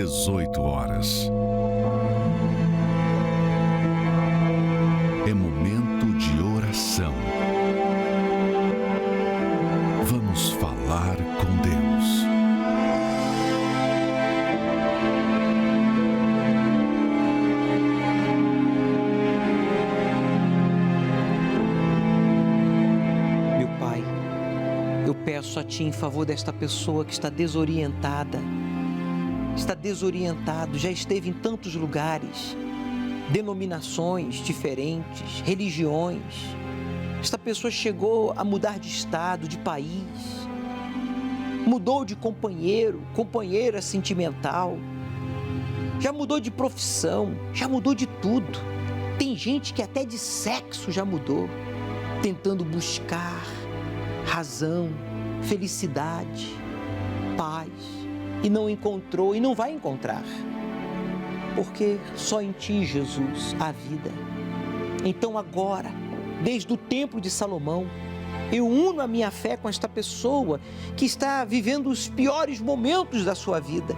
18 horas. É momento de oração. Vamos falar com Deus. Meu Pai, eu peço a Ti em favor desta pessoa que está desorientada. Está desorientado, já esteve em tantos lugares, denominações diferentes, religiões. Esta pessoa chegou a mudar de estado, de país, mudou de companheiro, companheira sentimental, já mudou de profissão, já mudou de tudo. Tem gente que até de sexo já mudou, tentando buscar razão, felicidade, paz, e não encontrou e não vai encontrar, porque só em Ti, Jesus, há vida. Então agora, desde o Templo de Salomão, eu uno a minha fé com esta pessoa que está vivendo os piores momentos da sua vida,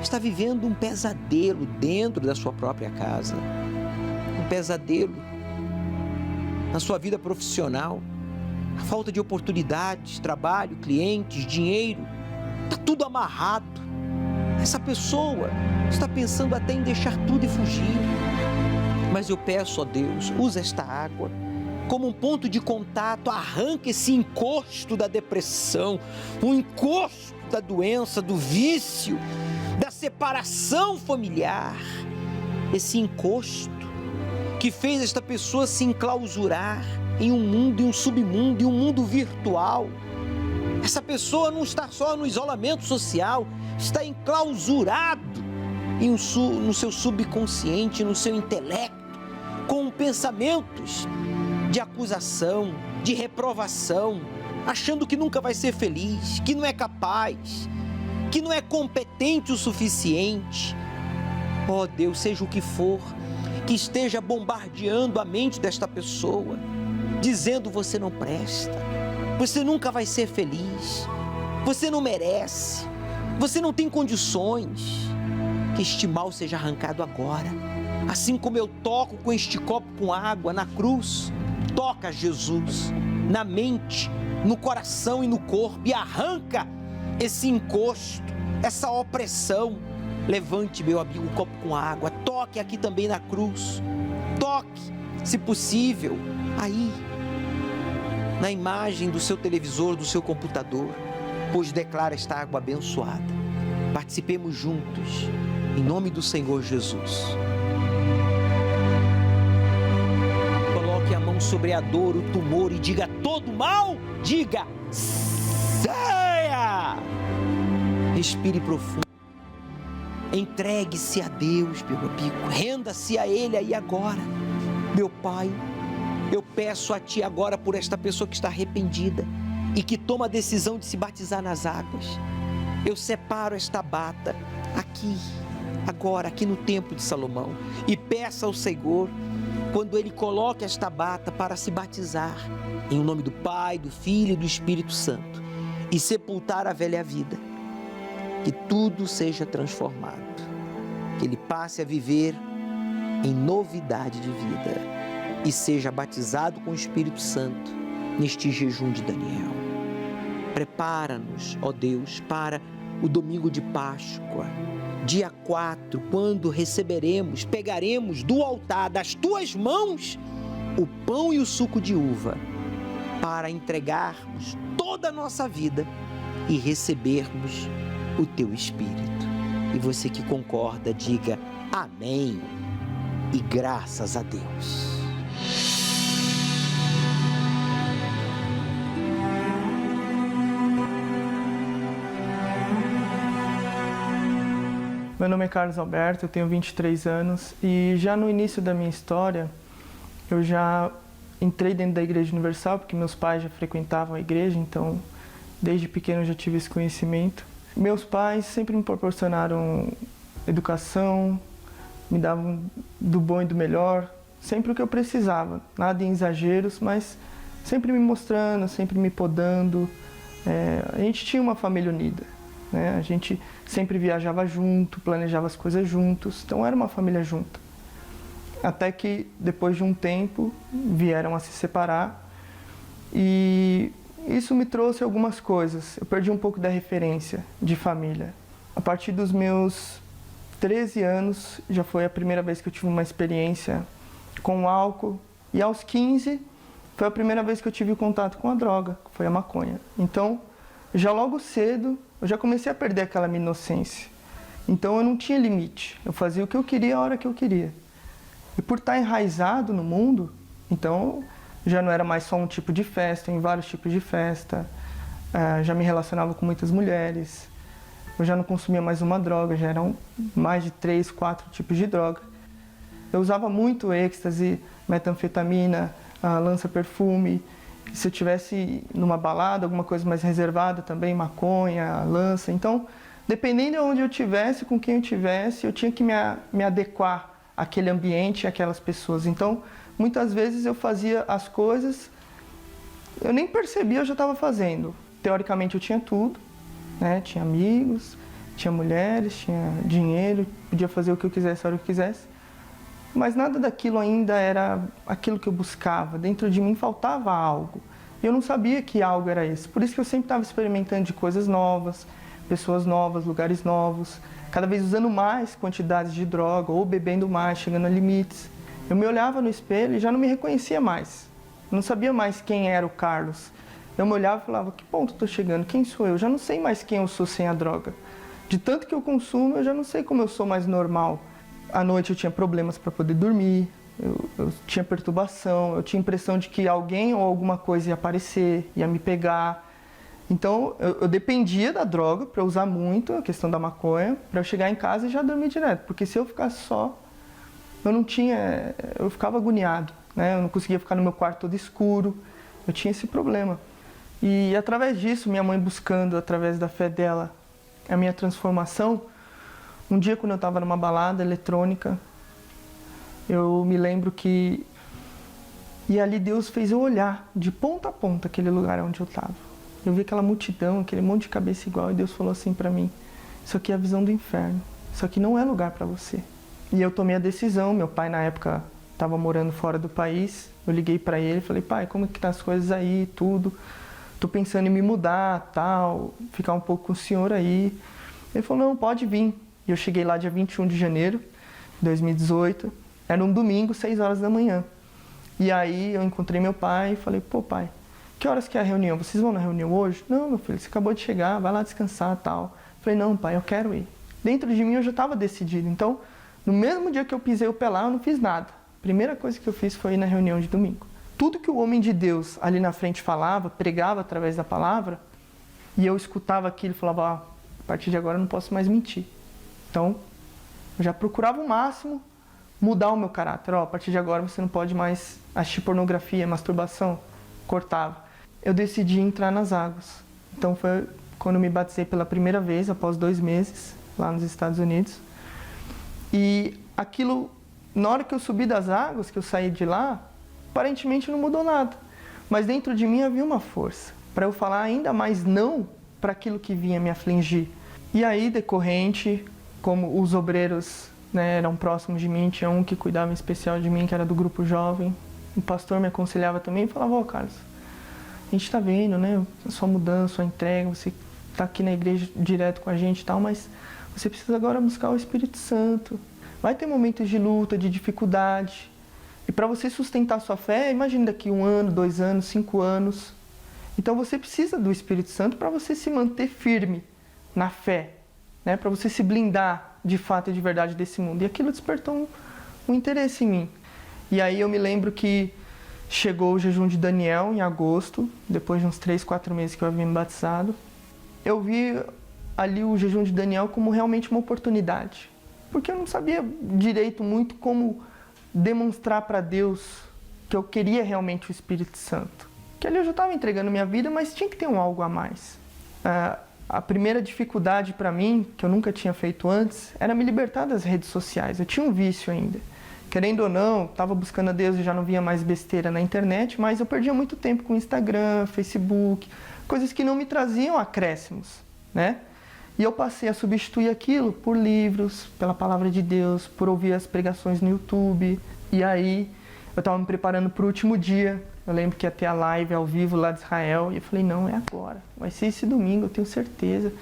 está vivendo um pesadelo dentro da sua própria casa, um pesadelo na sua vida profissional, a falta de oportunidades, trabalho, clientes, dinheiro, está tudo amarrado. Essa pessoa está pensando até em deixar tudo e fugir. Mas eu peço a Deus, usa esta água como um ponto de contato, arranca esse encosto da depressão, o encosto da doença, do vício, da separação familiar. Esse encosto que fez esta pessoa se enclausurar em um mundo, em um submundo, em um mundo virtual. Essa pessoa não está só no isolamento social, está enclausurado no seu subconsciente, no seu intelecto, com pensamentos de acusação, de reprovação, achando que nunca vai ser feliz, que não é capaz, que não é competente o suficiente. Oh Deus, seja o que for, que esteja bombardeando a mente desta pessoa, dizendo: você não presta, você nunca vai ser feliz, você não merece, você não tem condições. Que este mal seja arrancado agora, assim como eu toco com este copo com água na cruz. Toca, Jesus, na mente, no coração e no corpo, e arranca esse encosto, essa opressão. Levante, meu amigo, o copo com água, toque aqui também na cruz, toque, se possível, aí, na imagem do seu televisor, do seu computador, pois declara esta água abençoada. Participemos juntos, em nome do Senhor Jesus. Coloque a mão sobre a dor, o tumor, e diga: todo mal, diga: saia! Respire profundo. Entregue-se a Deus, meu amigo. Renda-se a Ele aí agora. Meu Pai, eu peço a Ti agora por esta pessoa que está arrependida e que toma a decisão de se batizar nas águas. Eu separo esta bata aqui, agora, aqui no Templo de Salomão, e peço ao Senhor, quando Ele coloque esta bata para se batizar, em nome do Pai, do Filho e do Espírito Santo, e sepultar a velha vida, que tudo seja transformado, que ele passe a viver em novidade de vida e seja batizado com o Espírito Santo neste jejum de Daniel. Prepara-nos, ó Deus, para o domingo de Páscoa, dia 4, quando pegaremos do altar das Tuas mãos o pão e o suco de uva, para entregarmos toda a nossa vida e recebermos o Teu Espírito. E você que concorda, diga amém e graças a Deus. Meu nome é Carlos Alberto, eu tenho 23 anos e já no início da minha história eu já entrei dentro da Igreja Universal, porque meus pais já frequentavam a igreja, então desde pequeno eu já tive esse conhecimento. Meus pais sempre me proporcionaram educação, me davam do bom e do melhor, sempre o que eu precisava, nada em exageros, mas sempre me mostrando, sempre me podando. A gente tinha uma família unida. né? A gente sempre viajava junto, planejava as coisas juntos, então era uma família junta. Até que, depois de um tempo, vieram a se separar e isso me trouxe algumas coisas. Eu perdi um pouco da referência de família. A partir dos meus 13 anos, já foi a primeira vez que eu tive uma experiência com álcool. E aos 15, foi a primeira vez que eu tive contato com a droga, que foi a maconha. Então, já logo cedo, eu já comecei a perder aquela minha inocência. Então, eu não tinha limite. Eu fazia o que eu queria a hora que eu queria. E por estar enraizado no mundo, então, já não era mais só um tipo de festa, em vários tipos de festa. Já me relacionava com muitas mulheres. Eu já não consumia mais uma droga, já eram mais de 3, 4 tipos de droga. Eu usava muito êxtase, metanfetamina, lança-perfume. Se eu tivesse numa balada, alguma coisa mais reservada também, maconha, lança. Então, dependendo de onde eu tivesse, com quem eu tivesse, eu tinha que me adequar àquele ambiente, àquelas pessoas. Então, muitas vezes eu fazia as coisas, eu nem percebia, eu já estava fazendo. Teoricamente eu tinha tudo, né? Tinha amigos, tinha mulheres, tinha dinheiro, podia fazer o que eu quisesse, a hora que eu quisesse. Mas nada daquilo ainda era aquilo que eu buscava. Dentro de mim faltava algo. E eu não sabia que algo era esse. Por isso que eu sempre estava experimentando de coisas novas, pessoas novas, lugares novos, cada vez usando mais quantidades de droga ou bebendo mais, chegando a limites. Eu me olhava no espelho e já não me reconhecia mais. Eu não sabia mais quem era o Carlos. Eu me olhava e falava, que ponto estou chegando? Quem sou eu? Eu já não sei mais quem eu sou sem a droga. De tanto que eu consumo, eu já não sei como eu sou mais normal. À noite eu tinha problemas para poder dormir, eu tinha perturbação, eu tinha impressão de que alguém ou alguma coisa ia aparecer, ia me pegar. Então eu dependia da droga para usar muito, a questão da maconha, para eu chegar em casa e já dormir direto. Porque se eu ficasse só, eu ficava agoniado, né? Eu não conseguia ficar no meu quarto todo escuro, eu tinha esse problema. E através disso, minha mãe buscando, através da fé dela, a minha transformação, um dia quando eu estava numa balada eletrônica, eu me lembro que... E ali Deus fez eu olhar de ponta a ponta aquele lugar onde eu estava. Eu vi aquela multidão, aquele monte de cabeça igual, e Deus falou assim para mim, isso aqui é a visão do inferno, isso aqui não é lugar para você. E eu tomei a decisão, meu pai na época estava morando fora do país, eu liguei para ele e falei, pai, como é que tá as coisas aí, tudo? Tô pensando em me mudar, tal, ficar um pouco com o senhor aí. Ele falou, não, pode vir. E eu cheguei lá dia 21 de janeiro de 2018, era um domingo, 6 horas da manhã. E aí eu encontrei meu pai e falei, pô pai, que horas que é a reunião? Vocês vão na reunião hoje? Não, meu filho, você acabou de chegar, vai lá descansar e tal. Falei, não pai, eu quero ir. Dentro de mim eu já estava decidido, então no mesmo dia que eu pisei o pé lá, eu não fiz nada. A primeira coisa que eu fiz foi ir na reunião de domingo. Tudo que o homem de Deus ali na frente falava, pregava através da palavra, e eu escutava aquilo e falava, a partir de agora eu não posso mais mentir. Então, eu já procurava o máximo mudar o meu caráter. A partir de agora você não pode mais assistir pornografia, masturbação. Cortava. Eu decidi entrar nas águas. Então foi quando eu me batizei pela primeira vez, após 2 meses, lá nos Estados Unidos. E aquilo, na hora que eu subi das águas, que eu saí de lá, aparentemente não mudou nada. Mas dentro de mim havia uma força para eu falar ainda mais não para aquilo que vinha me afligir. E aí, decorrente, como os obreiros, né, eram próximos de mim, tinha um que cuidava em especial de mim, que era do grupo jovem. O pastor me aconselhava também e falava, ó Carlos, a gente tá vendo, né, a sua mudança, a sua entrega, você tá aqui na igreja direto com a gente e tal, mas você precisa agora buscar o Espírito Santo. Vai ter momentos de luta, de dificuldade. E para você sustentar a sua fé, imagine daqui 1 ano, 2 anos, 5 anos. Então você precisa do Espírito Santo para você se manter firme na fé, né? Para você se blindar de fato e de verdade desse mundo. E aquilo despertou um interesse em mim. E aí eu me lembro que chegou o jejum de Daniel em agosto, depois de uns 3, 4 meses que eu havia me batizado. Eu vi ali o jejum de Daniel como realmente uma oportunidade. Porque eu não sabia direito muito como demonstrar para Deus que eu queria realmente o Espírito Santo. Que ali eu já estava entregando minha vida, mas tinha que ter um algo a mais. A primeira dificuldade para mim, que eu nunca tinha feito antes, era me libertar das redes sociais. Eu tinha um vício ainda. Querendo ou não, estava buscando a Deus e já não via mais besteira na internet, mas eu perdia muito tempo com Instagram, Facebook, coisas que não me traziam acréscimos, né? E eu passei a substituir aquilo por livros, pela palavra de Deus, por ouvir as pregações no YouTube. E aí eu estava me preparando para o último dia. Eu lembro que ia ter a live ao vivo lá de Israel. E eu falei, não, é agora. Vai ser esse domingo, eu tenho certeza.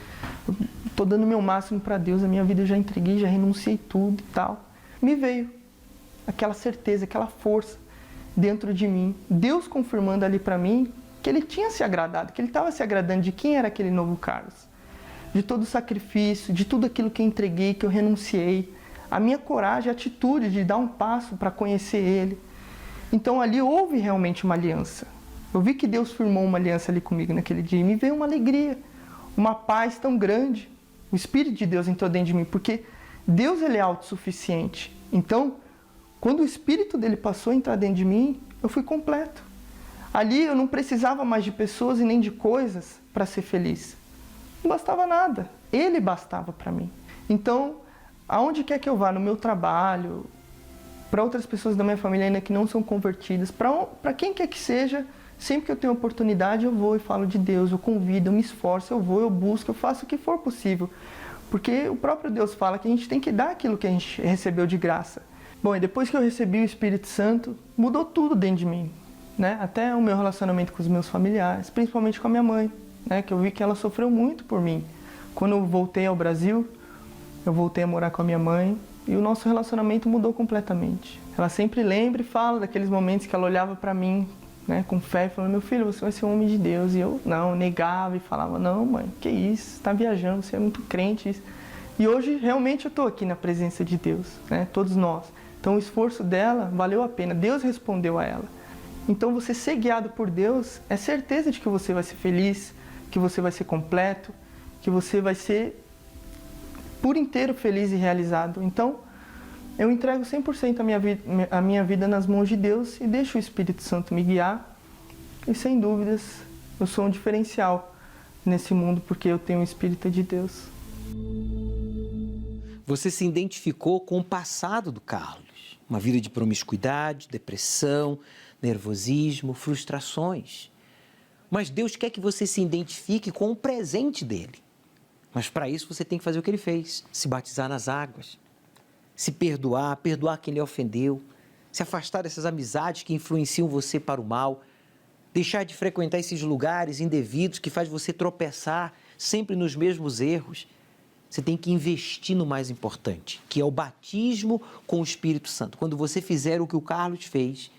Eu estou dando o meu máximo para Deus. A minha vida eu já entreguei, já renunciei tudo e tal. Me veio aquela certeza, aquela força dentro de mim. Deus confirmando ali para mim que Ele tinha se agradado, que Ele estava se agradando de quem era aquele novo Carlos. De todo o sacrifício, de tudo aquilo que eu entreguei, que eu renunciei. A minha coragem, a atitude de dar um passo para conhecer Ele. Então ali houve realmente uma aliança. Eu vi que Deus firmou uma aliança ali comigo naquele dia. E me veio uma alegria, uma paz tão grande. O Espírito de Deus entrou dentro de mim, porque Deus ele é autossuficiente. Então, quando o Espírito dele passou a entrar dentro de mim, eu fui completo. Ali eu não precisava mais de pessoas e nem de coisas para ser feliz. Não bastava nada. Ele bastava para mim. Então, aonde quer que eu vá, no meu trabalho, para outras pessoas da minha família ainda que não são convertidas, para quem quer que seja, sempre que eu tenho oportunidade eu vou e falo de Deus, eu convido, eu me esforço, eu vou, eu busco, eu faço o que for possível. Porque o próprio Deus fala que a gente tem que dar aquilo que a gente recebeu de graça. Bom, e depois que eu recebi o Espírito Santo, mudou tudo dentro de mim, né? Até o meu relacionamento com os meus familiares, principalmente com a minha mãe, né? Que eu vi que ela sofreu muito por mim. Quando eu voltei ao Brasil, eu voltei a morar com a minha mãe e o nosso relacionamento mudou completamente. Ela sempre lembra e fala daqueles momentos que ela olhava para mim, né, com fé e falando, meu filho, você vai ser um homem de Deus. E eu não, negava e falava, não mãe, que isso, você está viajando, você é muito crente. E hoje realmente eu estou aqui na presença de Deus, né, todos nós. Então o esforço dela valeu a pena, Deus respondeu a ela. Então você ser guiado por Deus é certeza de que você vai ser feliz, que você vai ser completo, que você vai ser por inteiro feliz e realizado. Então, eu entrego 100% a minha vida nas mãos de Deus e deixo o Espírito Santo me guiar. E, sem dúvidas, eu sou um diferencial nesse mundo porque eu tenho o Espírito de Deus. Você se identificou com o passado do Carlos. Uma vida de promiscuidade, depressão, nervosismo, frustrações. Mas Deus quer que você se identifique com o presente dele. Mas para isso você tem que fazer o que ele fez, se batizar nas águas, se perdoar quem lhe ofendeu, se afastar dessas amizades que influenciam você para o mal, deixar de frequentar esses lugares indevidos que faz você tropeçar sempre nos mesmos erros. Você tem que investir no mais importante, que é o batismo com o Espírito Santo. Quando você fizer o que o Carlos fez,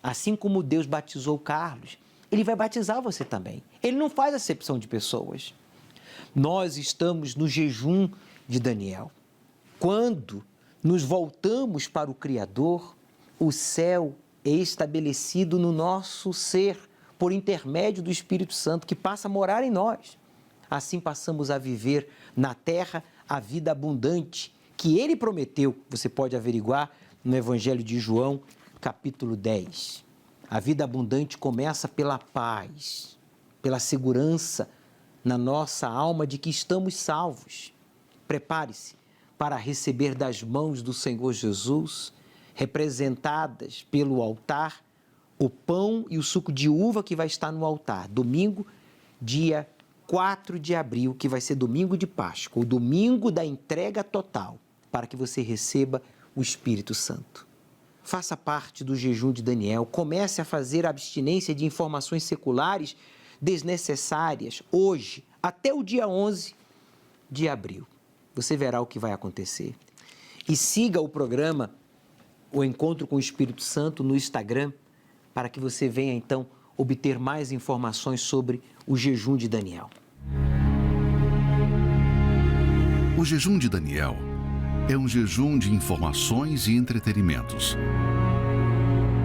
assim como Deus batizou o Carlos, ele vai batizar você também. Ele não faz acepção de pessoas. Nós estamos no jejum de Daniel. Quando nos voltamos para o Criador, o céu é estabelecido no nosso ser por intermédio do Espírito Santo que passa a morar em nós. Assim passamos a viver na terra a vida abundante que Ele prometeu. Você pode averiguar no Evangelho de João, capítulo 10. A vida abundante começa pela paz, pela segurança na nossa alma de que estamos salvos. Prepare-se para receber das mãos do Senhor Jesus, representadas pelo altar, o pão e o suco de uva que vai estar no altar. Domingo, dia 4 de abril, que vai ser domingo de Páscoa, o domingo da entrega total, para que você receba o Espírito Santo. Faça parte do jejum de Daniel, comece a fazer a abstinência de informações seculares desnecessárias hoje, até o dia 11 de abril. Você verá o que vai acontecer. E siga o programa, o Encontro com o Espírito Santo, no Instagram, para que você venha, então, obter mais informações sobre o jejum de Daniel. O jejum de Daniel é um jejum de informações e entretenimentos,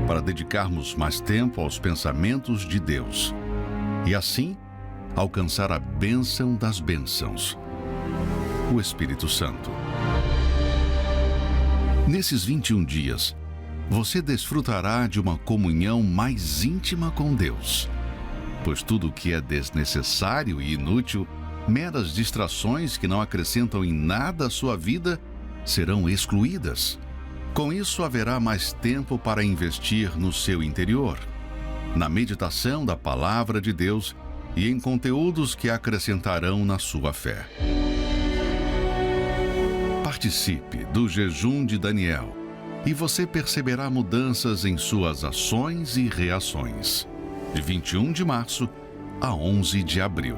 para dedicarmos mais tempo aos pensamentos de Deus e, assim, alcançar a bênção das bênçãos, o Espírito Santo. Nesses 21 dias, você desfrutará de uma comunhão mais íntima com Deus, pois tudo o que é desnecessário e inútil, meras distrações que não acrescentam em nada à sua vida, serão excluídas. Com isso, haverá mais tempo para investir no seu interior, na meditação da Palavra de Deus e em conteúdos que acrescentarão na sua fé. Participe do Jejum de Daniel e você perceberá mudanças em suas ações e reações. De 21 de março a 11 de abril.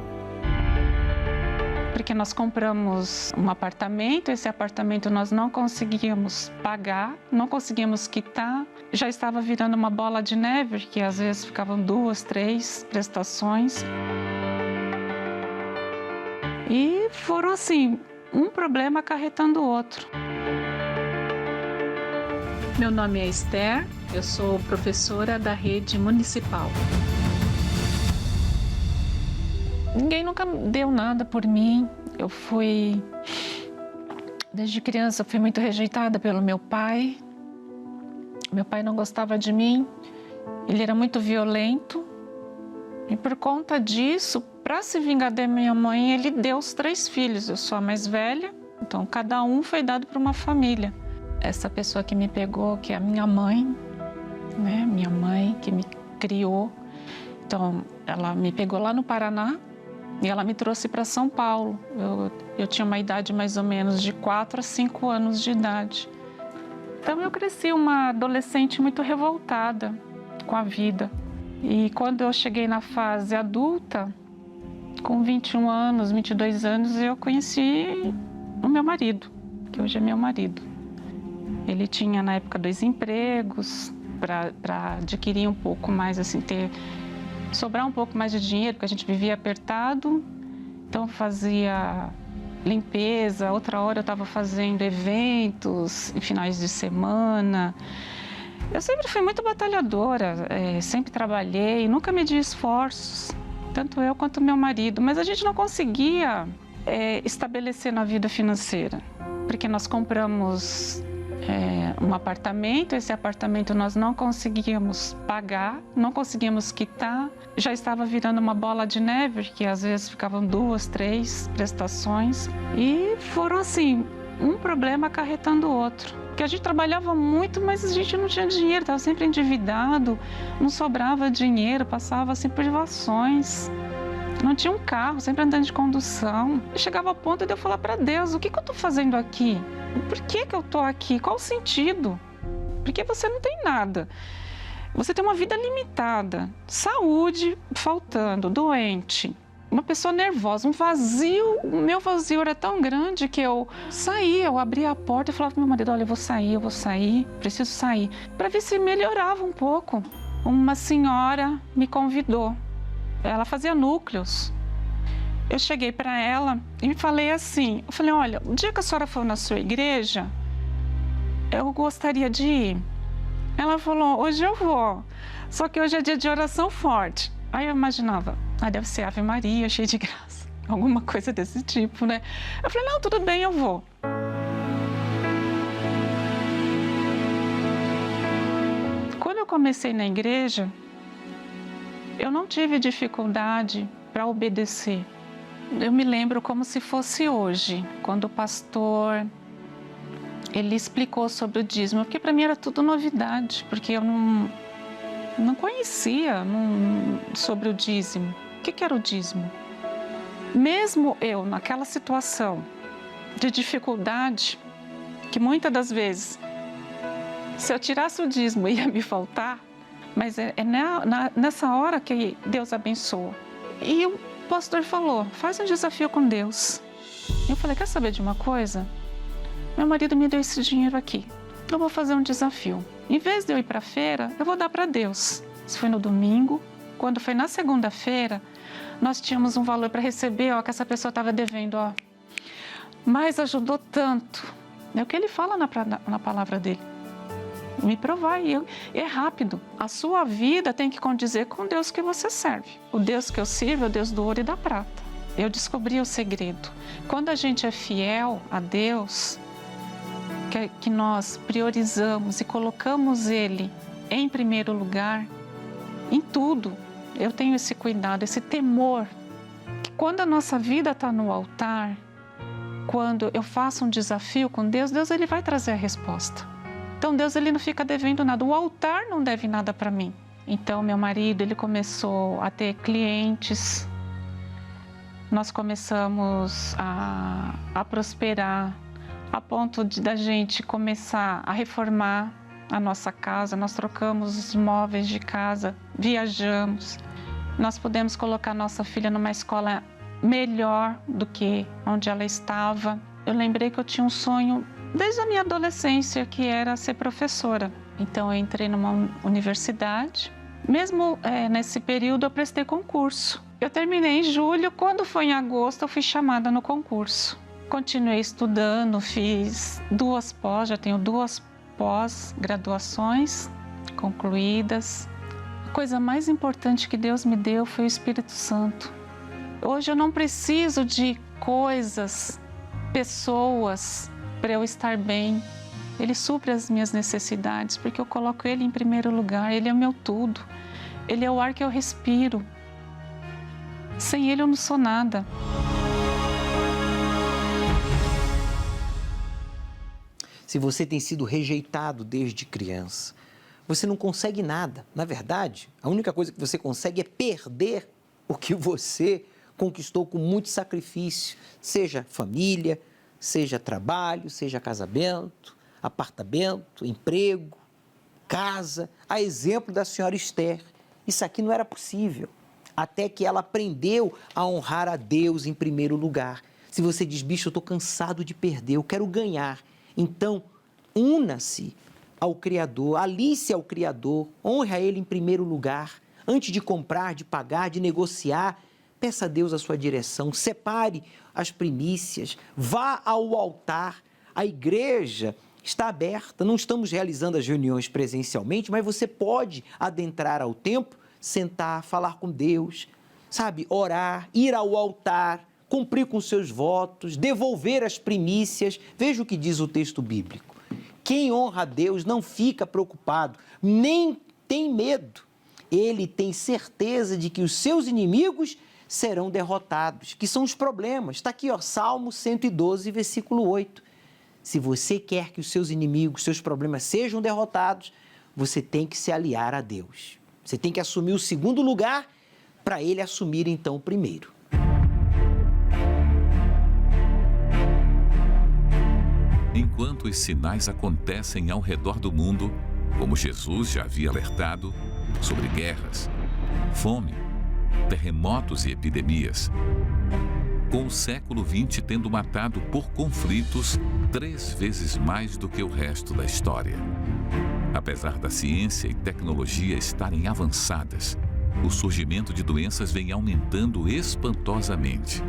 Porque nós compramos um apartamento, esse apartamento nós não conseguíamos pagar, não conseguíamos quitar, já estava virando uma bola de neve, que às vezes ficavam 2, 3 prestações. E foram assim, um problema acarretando o outro. Meu nome é Esther, eu sou professora da rede municipal. Ninguém nunca deu nada por mim. Desde criança, eu fui muito rejeitada pelo meu pai. Meu pai não gostava de mim, ele era muito violento. E por conta disso, para se vingar da minha mãe, ele deu os 3 filhos. Eu sou a mais velha, então cada um foi dado para uma família. Essa pessoa que me pegou, que é a minha mãe, né? Minha mãe que me criou. Então, ela me pegou lá no Paraná e ela me trouxe para São Paulo. Eu tinha uma idade mais ou menos de 4 a 5 anos de idade. Então, eu cresci uma adolescente muito revoltada com a vida. E quando eu cheguei na fase adulta, com 21 anos, 22 anos, eu conheci o meu marido, que hoje é meu marido. Ele tinha, na época, 2 empregos para adquirir um pouco mais, assim, sobrar um pouco mais de dinheiro, porque a gente vivia apertado. Então, fazia limpeza, outra hora eu estava fazendo eventos em finais de semana. Eu sempre fui muito batalhadora, sempre trabalhei, nunca medi esforços, tanto eu quanto meu marido. Mas a gente não conseguia estabelecer na vida financeira, porque nós compramos um apartamento, esse apartamento nós não conseguíamos pagar, não conseguíamos quitar, já estava virando uma bola de neve, que às vezes ficavam 2, 3 prestações, e foram assim, um problema acarretando o outro. Porque a gente trabalhava muito, mas a gente não tinha dinheiro, estava sempre endividado, não sobrava dinheiro, passava assim privações. Não tinha um carro, sempre andando de condução. Eu chegava ao ponto de eu falar para Deus, o que eu estou fazendo aqui? Por que eu estou aqui? Qual o sentido? Porque você não tem nada. Você tem uma vida limitada, saúde faltando, doente, uma pessoa nervosa, um vazio. O meu vazio era tão grande que eu saía, eu abria a porta e falava para meu marido, olha, eu vou sair, preciso sair, para ver se melhorava um pouco. Uma senhora me convidou. Ela fazia núcleos. Eu cheguei para ela e falei assim, olha, o dia que a senhora for na sua igreja, eu gostaria de ir. Ela falou, hoje eu vou, só que hoje é dia de oração forte. Aí eu imaginava, deve ser Ave Maria, cheia de graça, alguma coisa desse tipo, né? Eu falei, não, tudo bem, eu vou. Quando eu comecei na igreja, eu não tive dificuldade para obedecer. Eu me lembro como se fosse hoje, quando o pastor ele explicou sobre o dízimo, porque para mim era tudo novidade, porque eu não conhecia sobre o dízimo. O que era o dízimo? Mesmo eu, naquela situação de dificuldade, que muitas das vezes, se eu tirasse o dízimo ia me faltar, mas nessa hora que Deus abençoa. E o pastor falou, faz um desafio com Deus. Eu falei, quer saber de uma coisa? Meu marido me deu esse dinheiro aqui, eu vou fazer um desafio. Em vez de eu ir para a feira, eu vou dar para Deus. Isso foi no domingo. Quando foi na segunda-feira, nós tínhamos um valor para receber, que essa pessoa estava devendo, mas ajudou tanto. É o que ele fala na palavra dele. Me provar, e é rápido. A sua vida tem que condizer com o Deus que você serve. O Deus que eu sirvo é o Deus do ouro e da prata. Eu descobri o segredo. Quando a gente é fiel a Deus, que nós priorizamos e colocamos Ele em primeiro lugar, em tudo, eu tenho esse cuidado, esse temor, que quando a nossa vida está no altar, quando eu faço um desafio com Deus, Deus ele vai trazer a resposta. Então Deus ele não fica devendo nada, o altar não deve nada para mim. Então meu marido ele começou a ter clientes, nós começamos a prosperar, a ponto da gente começar a reformar a nossa casa. Nós trocamos os móveis de casa, viajamos. Nós pudemos colocar nossa filha numa escola melhor do que onde ela estava. Eu lembrei que eu tinha um sonho desde a minha adolescência, que era ser professora. Então eu entrei numa universidade. Mesmo nesse período eu prestei concurso. Eu terminei em julho, quando foi em agosto eu fui chamada no concurso. Continuei estudando, fiz já tenho 2 pós-graduações concluídas. A coisa mais importante que Deus me deu foi o Espírito Santo. Hoje eu não preciso de coisas, pessoas para eu estar bem. Ele supre as minhas necessidades, porque eu coloco Ele em primeiro lugar. Ele é o meu tudo. Ele é o ar que eu respiro. Sem Ele eu não sou nada. Se você tem sido rejeitado desde criança, você não consegue nada. Na verdade, a única coisa que você consegue é perder o que você conquistou com muito sacrifício, seja família, seja trabalho, seja casamento, apartamento, emprego, casa. A exemplo da senhora Esther, isso aqui não era possível, até que ela aprendeu a honrar a Deus em primeiro lugar. Se você diz, bicho, eu estou cansado de perder, eu quero ganhar, então una-se ao Criador, alice ao Criador, honre a Ele em primeiro lugar. Antes de comprar, de pagar, de negociar, peça a Deus a sua direção, separe as primícias, vá ao altar. A igreja está aberta, não estamos realizando as reuniões presencialmente, mas você pode adentrar ao templo, sentar, falar com Deus, sabe, orar, ir ao altar, cumprir com seus votos, devolver as primícias. Veja o que diz o texto bíblico. Quem honra a Deus não fica preocupado, nem tem medo. Ele tem certeza de que os seus inimigos serão derrotados, que são os problemas. Está aqui, Salmo 112, versículo 8. Se você quer que os seus inimigos, seus problemas sejam derrotados, você tem que se aliar a Deus. Você tem que assumir o segundo lugar para Ele assumir, então, o primeiro. Enquanto os sinais acontecem ao redor do mundo, como Jesus já havia alertado, sobre guerras, fome, terremotos e epidemias, com o século XX tendo matado por conflitos 3 vezes mais do que o resto da história. Apesar da ciência e tecnologia estarem avançadas, o surgimento de doenças vem aumentando espantosamente.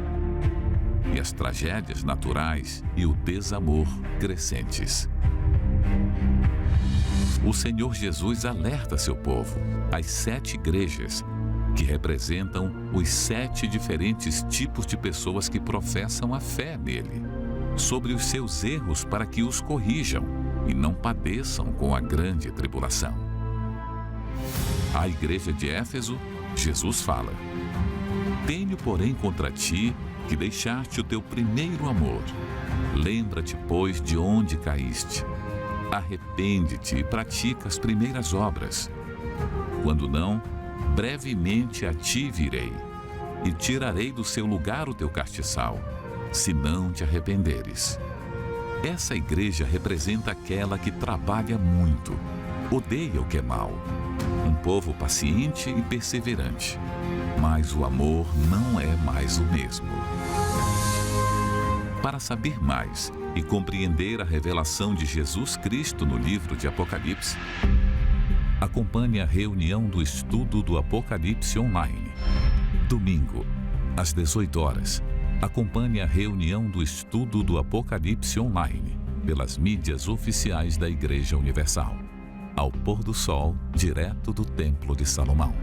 E as tragédias naturais e o desamor crescentes. O Senhor Jesus alerta seu povo, as 7 igrejas, que representam os 7 diferentes tipos de pessoas que professam a fé nele, sobre os seus erros para que os corrijam e não padeçam com a grande tribulação. À igreja de Éfeso, Jesus fala: tenho, porém, contra ti que deixaste o teu primeiro amor. Lembra-te, pois, de onde caíste. Arrepende-te e pratica as primeiras obras. Quando não, brevemente a ti virei, e tirarei do seu lugar o teu castiçal, se não te arrependeres. Essa igreja representa aquela que trabalha muito, odeia o que é mal, um povo paciente e perseverante, mas o amor não é mais o mesmo. Para saber mais e compreender a revelação de Jesus Cristo no livro de Apocalipse, acompanhe a reunião do estudo do Apocalipse online. Domingo, às 18 horas, acompanhe a reunião do estudo do Apocalipse online pelas mídias oficiais da Igreja Universal, ao pôr do sol, direto do Templo de Salomão.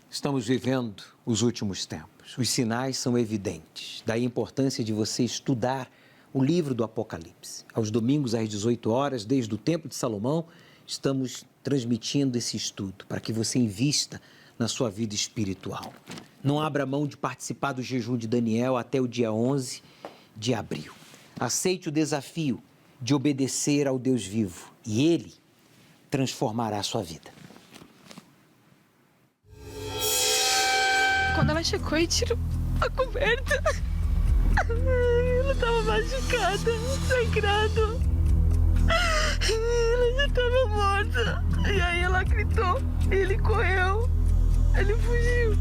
Estamos vivendo os últimos tempos. Os sinais são evidentes. Daí a importância de você estudar o livro do Apocalipse. Aos domingos, às 18 horas, desde o Templo de Salomão, estamos transmitindo esse estudo para que você invista na sua vida espiritual. Não abra mão de participar do jejum de Daniel até o dia 11 de abril. Aceite o desafio de obedecer ao Deus vivo e Ele transformará a sua vida. Quando ela chegou e tirou a coberta. Ela estava machucada, sangrando. Ela já estava morta. E aí ela gritou, ele correu, ele fugiu.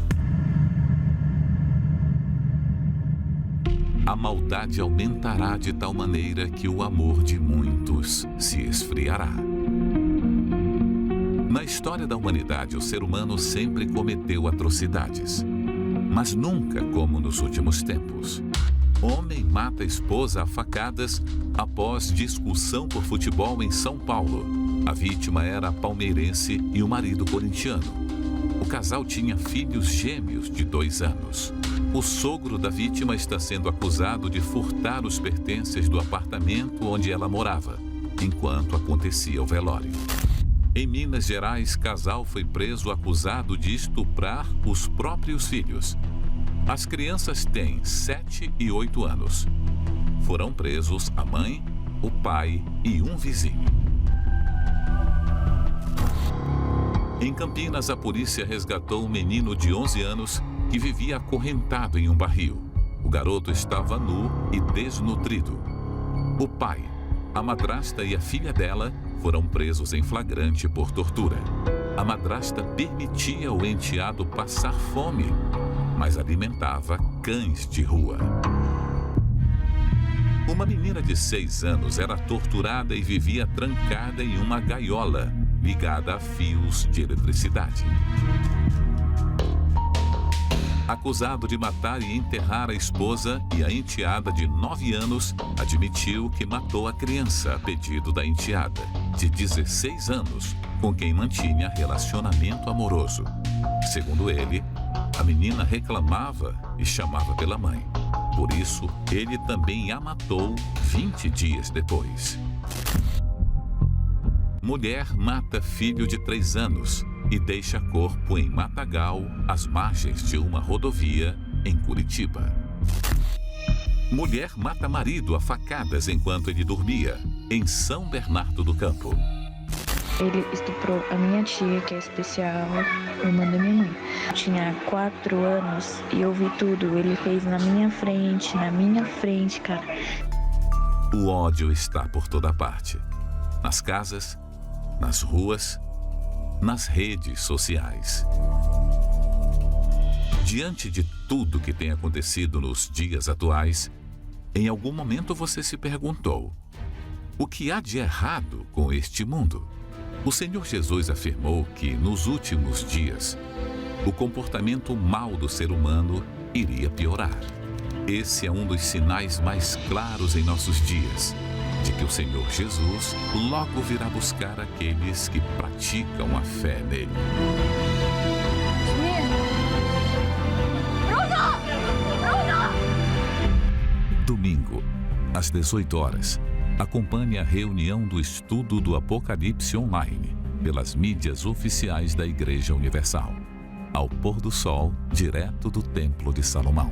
A maldade aumentará de tal maneira que o amor de muitos se esfriará. Na história da humanidade, o ser humano sempre cometeu atrocidades, mas nunca como nos últimos tempos. Homem mata esposa a facadas após discussão por futebol em São Paulo. A vítima era palmeirense e o marido corintiano. O casal tinha filhos gêmeos de 2 anos. O sogro da vítima está sendo acusado de furtar os pertences do apartamento onde ela morava, enquanto acontecia o velório. Em Minas Gerais, casal foi preso acusado de estuprar os próprios filhos. As crianças têm 7 e 8 anos. Foram presos a mãe, o pai e um vizinho. Em Campinas, a polícia resgatou um menino de 11 anos que vivia acorrentado em um barril. O garoto estava nu e desnutrido. O pai, a madrasta e a filha dela foram presos em flagrante por tortura. A madrasta permitia ao enteado passar fome, mas alimentava cães de rua. Uma menina de 6 anos era torturada e vivia trancada em uma gaiola, ligada a fios de eletricidade. Acusado de matar e enterrar a esposa, e a enteada de 9 anos admitiu que matou a criança a pedido da enteada, de 16 anos, com quem mantinha relacionamento amoroso. Segundo ele, a menina reclamava e chamava pela mãe. Por isso, ele também a matou 20 dias depois. Mulher mata filho de 3 anos e deixa corpo em Matagal, às margens de uma rodovia em Curitiba. Mulher mata marido a facadas enquanto ele dormia, em São Bernardo do Campo. Ele estuprou a minha tia, que é especial, irmã da minha mãe. Eu tinha 4 anos e eu vi tudo. Ele fez na minha frente, cara. O ódio está por toda parte. Nas casas, nas ruas, nas redes sociais. Diante de tudo que tem acontecido nos dias atuais, em algum momento você se perguntou: o que há de errado com este mundo? O Senhor Jesus afirmou que, nos últimos dias, o comportamento mau do ser humano iria piorar. Esse é um dos sinais mais claros em nossos dias, de que o Senhor Jesus logo virá buscar aqueles que praticam a fé nele. Domingo, às 18 horas, acompanhe a reunião do estudo do Apocalipse online, pelas mídias oficiais da Igreja Universal, ao pôr do sol, direto do Templo de Salomão.